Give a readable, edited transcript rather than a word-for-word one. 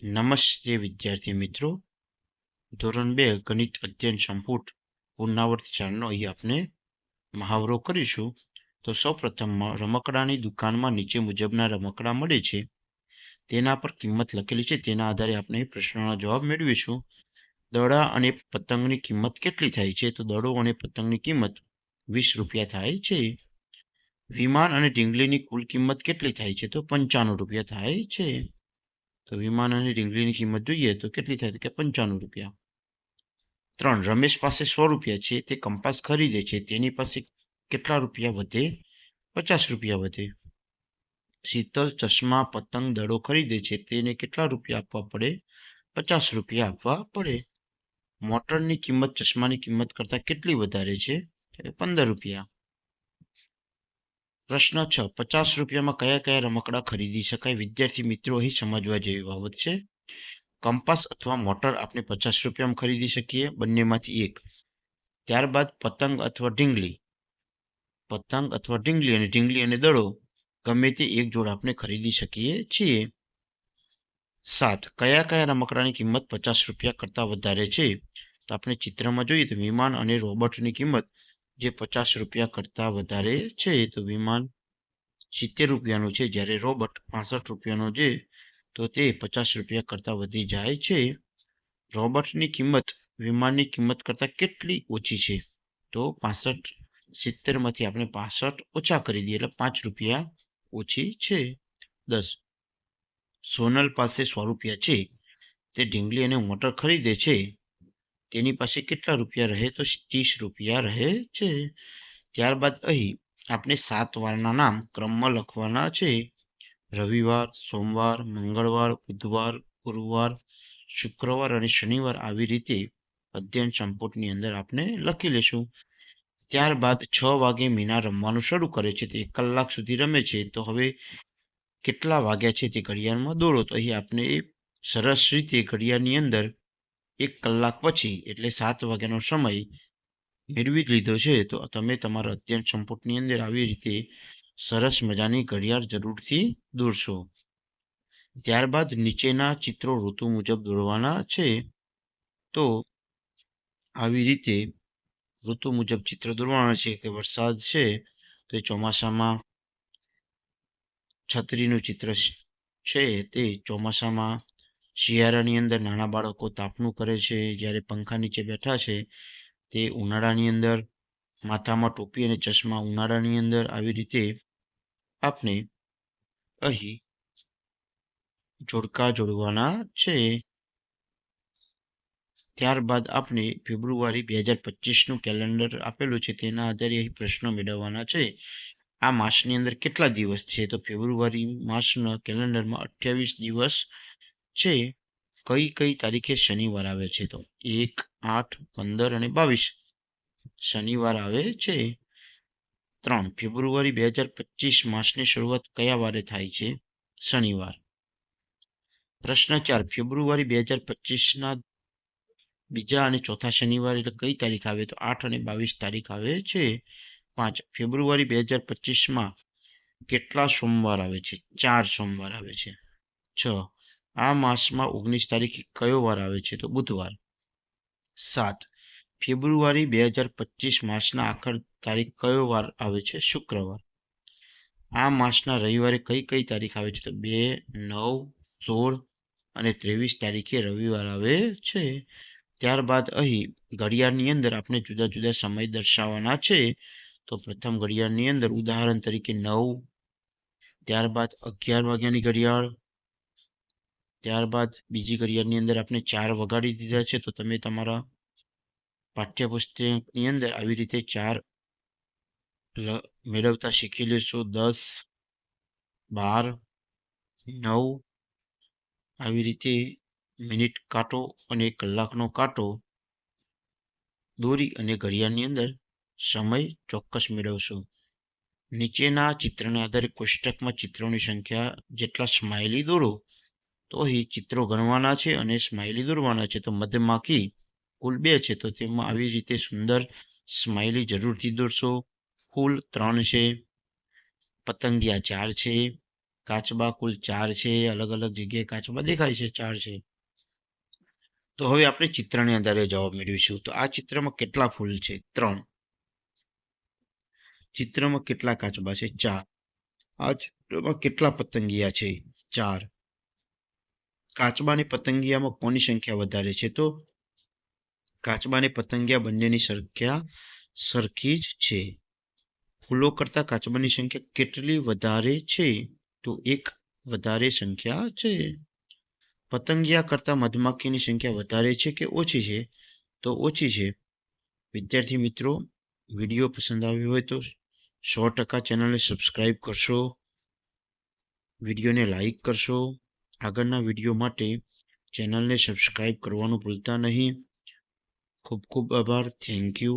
નમસ્તે વિદ્યાર્થી મિત્રો. ધોરણ 2 ગણિત અધ્યયન સંપુટ પુનરાવર્ત 4નો અહીં આપણે મહાવરો કરીશું. તો સૌપ્રથમ રમકડાની દુકાનમાં નીચે મુજબના રમકડા મળે છે, તેના પર કિંમત લખેલી છે. તેના આધારે આપણે પ્રશ્નોના જવાબ મેળવીશું. દડા અને પતંગની કિંમત કેટલી થાય છે? તો દડો અને પતંગની કિંમત 20 રૂપિયા થાય છે. વિમાન અને ઢીંગલીની કુલ કિંમત કેટલી થાય છે? તો 95 રૂપિયા થાય છે. તો વિમાન અને ઢીંગલીની કિંમત જોઈએ તો કેટલી થાય? કે 95 રૂપિયા. 3. રમેશ પાસે 100 રૂપિયા છે, તે કંપાસ ખરીદે છે, તેની પાસે કેટલા રૂપિયા વધે? 50 રૂપિયા વધે. શીતલ ચશ્મા, પતંગ, દડો ખરીદે છે, તેને કેટલા રૂપિયા આપવા પડે? 50 રૂપિયા આપવા પડે. મોટરની કિંમત ચશ્માની કિંમત કરતાં કેટલી વધારે છે? 15 રૂપિયા. પ્રશ્ન 6. 50 રૂપિયામાં કયા કયા રમકડા ખરીદી શકાય? વિદ્યાર્થી મિત્રો, અહીં સમજવા જેવી બાબત છે. કંપાસ અથવા મોટર આપણે 50 રૂપિયામાં ખરીદી શકીએ, બંનેમાંથી એક. ત્યારબાદ પતંગ અથવા ઢીંગલી અને ઢીંગલી અને દડો ગમે તે એક જોડ આપણે ખરીદી શકીએ છીએ. 7. કયા કયા રમકડાની કિંમત 50 રૂપિયા કરતાં વધારે છે? તો આપણે ચિત્રમાં જોઈએ તો વિમાન અને રોબોટની કિંમત જે 50 રૂપિયા કરતાં વધારે છે. તો વિમાન 70 રૂપિયાનું છે, જ્યારે રોબોટ 65 રૂપિયાનો છે, તો તે 50 રૂપિયા કરતાં વધી જાય છે. રોબોટની કિંમત વિમાનની કિંમત કરતાં કેટલી ઓછી છે? તો 70માંથી આપણે 65 ઓછા કરી દઈએ એટલે 5 રૂપિયા ઓછી છે. 10. સોનલ પાસે 100 રૂપિયા છે, તે ઢીંગલી અને મોટર ખરીદે છે, તેની પાસે કેટલા રૂપિયા રહે? તો 30 રૂપિયા રહે છે. ત્યારબાદ અહીં આપણે 7 વારના નામ ક્રમમાં લખવાના છે. રવિવાર, સોમવાર, મંગળવાર, બુધવાર, ગુરુવાર, શુક્રવાર અને શનિવાર આવી રીતે અધ્યયન સંપુટની અંદર આપણે લખી લેશું. ત્યારબાદ 6 વાગે મીના રમવાનું શરૂ કરે છે, તે 1 કલાક સુધી રમે છે. તો હવે કેટલા વાગ્યા છે તે ઘડિયાળમાં દોરો. તો અહીં આપણે સરસ રીતે ઘડિયાળની અંદર 1 કલાક પછી એટલે 7 વાગ્યાનો સમય મેળવી લીધો છે. તો તમે તમારા અધ્યયન સંપુટની અંદર આવી રીતે સરસ મજાની ઘડિયાળ જરૂરથી દોરશો. ત્યારબાદ નીચેના ચિત્રો ઋતુ મુજબ દોરવાના છે. તો આવી રીતે ઋતુ મુજબ ચિત્ર દોરવાના છે. કે વરસાદ છે તો એ ચોમાસામાં છત્રીનું ચિત્ર છે, તે ચોમાસામાં. શિયાળાની અંદર નાના બાળકો તાપણું કરે છે, જ્યારે પંખા નીચે બેઠા છે તે ઉનાળાની અંદર. માથામાં ટોપી અને ચશ્મા ઉનાળાની અંદર. આવી રીતે આપણે અહીં જોડકા જોડવાના છે. ત્યારબાદ આપણે ફેબ્રુઆરી 2025નું કેલેન્ડર આપેલું છે, તેના આધારે અહીં પ્રશ્નો મેળવવાના છે. આ માસની અંદર કેટલા દિવસ છે? તો ફેબ્રુઆરી માસના કેલેન્ડરમાં 28 દિવસ છે. કઈ કઈ તારીખે શનિવાર આવે છે? તો 1, 8, 15 અને 22 શનિવાર આવે છે. 3. ફેબ્રુઆરી 2025 માસની શરૂઆત કયા વારે થાય છે? શનિવાર. પ્રશ્ન 4. ફેબ્રુઆરી 2025ના બીજા અને ચોથા શનિવાર એટલે કઈ તારીખ આવે? તો 8 અને 22 તારીખ આવે છે. 5. ફેબ્રુઆરી 2025માં કેટલા સોમવાર આવે છે? 4 સોમવાર આવે છે. 6. આ માસમાં 19 તારીખે કયો વાર આવે છે? તો બુધવાર. 7. ફેબ્રુઆરી 2025 માસના આખર તારીખ કયો વાર આવે છે? શુક્રવાર. આ માસના રવિવારે કઈ કઈ તારીખ આવે છે? તો 2, 9, 16 અને 23 તારીખે રવિવાર આવે છે. ત્યારબાદ અહીં ઘડિયાળની અંદર આપણે જુદા જુદા સમય દર્શાવવાના છે. તો પ્રથમ ઘડિયાળની અંદર ઉદાહરણ તરીકે 9, ત્યારબાદ 11 વાગ્યાની ઘડિયાળ, ત્યારબાદ બીજી ઘડિયાળની અંદર આપણે 4 વગાડી દીધા છે. તો તમે તમારા પાઠ્યપુસ્તકની અંદર આવી રીતે 4 મેળવતા શીખી લેશો. 10, 12, 9 આવી રીતે મિનિટ કાંટો અને કલાકનો કાંટો દોરી અને ઘડિયાળની અંદર સમય ચોક્કસ મેળવશો. નીચેના ચિત્રને આધારે કોષ્ટકમાં ચિત્રોની સંખ્યા જેટલા સ્માઇલી દોરો. તો અહીં ચિત્રો ગણવાના છે અને સ્માઇલી દોરવાના છે. તો મધ્યમાંથી કુલ 2 છે, તો તેમાં આવી રીતે સુંદર સ્માઇલી જરૂરથી દોરશો. ફૂલ 3 છે, પતંગિયા 4 છે, કાચબા કુલ 4 છે. અલગ અલગ જગ્યાએ કાચબા દેખાય છે, 4 છે. તો હવે આપણે ચિત્રની આધારે જવાબ મેળવીશું. તો આ ચિત્રમાં કેટલા ફૂલ છે? 3. ચિત્રમાં કેટલા કાચબા છે? 4. આ ચિત્રમાં કેટલા પતંગિયા છે? 4. કાચબા અને પતંગિયામાં કોની સંખ્યા વધારે છે? તો કાચબા અને પતંગિયા બંનેની સંખ્યા સરખી જ છે. ફૂલો કરતાં કાચબાની સંખ્યા કેટલી વધારે છે? તો 1 વધારે સંખ્યા છે. પતંગિયા કરતાં મધમાખીની સંખ્યા વધારે છે કે ઓછી છે? તો ઓછી છે. વિદ્યાર્થી મિત્રો, વિડીયો પસંદ આવ્યો હોય તો 100% ચેનલને સબસ્ક્રાઈબ કરશો, વિડીયોને લાઈક કરશો. આગળના વિડીયો માટે ચેનલને સબસ્ક્રાઈબ કરવાનું ભૂલતા નહીં. ખૂબ ખૂબ આભાર. Thank you.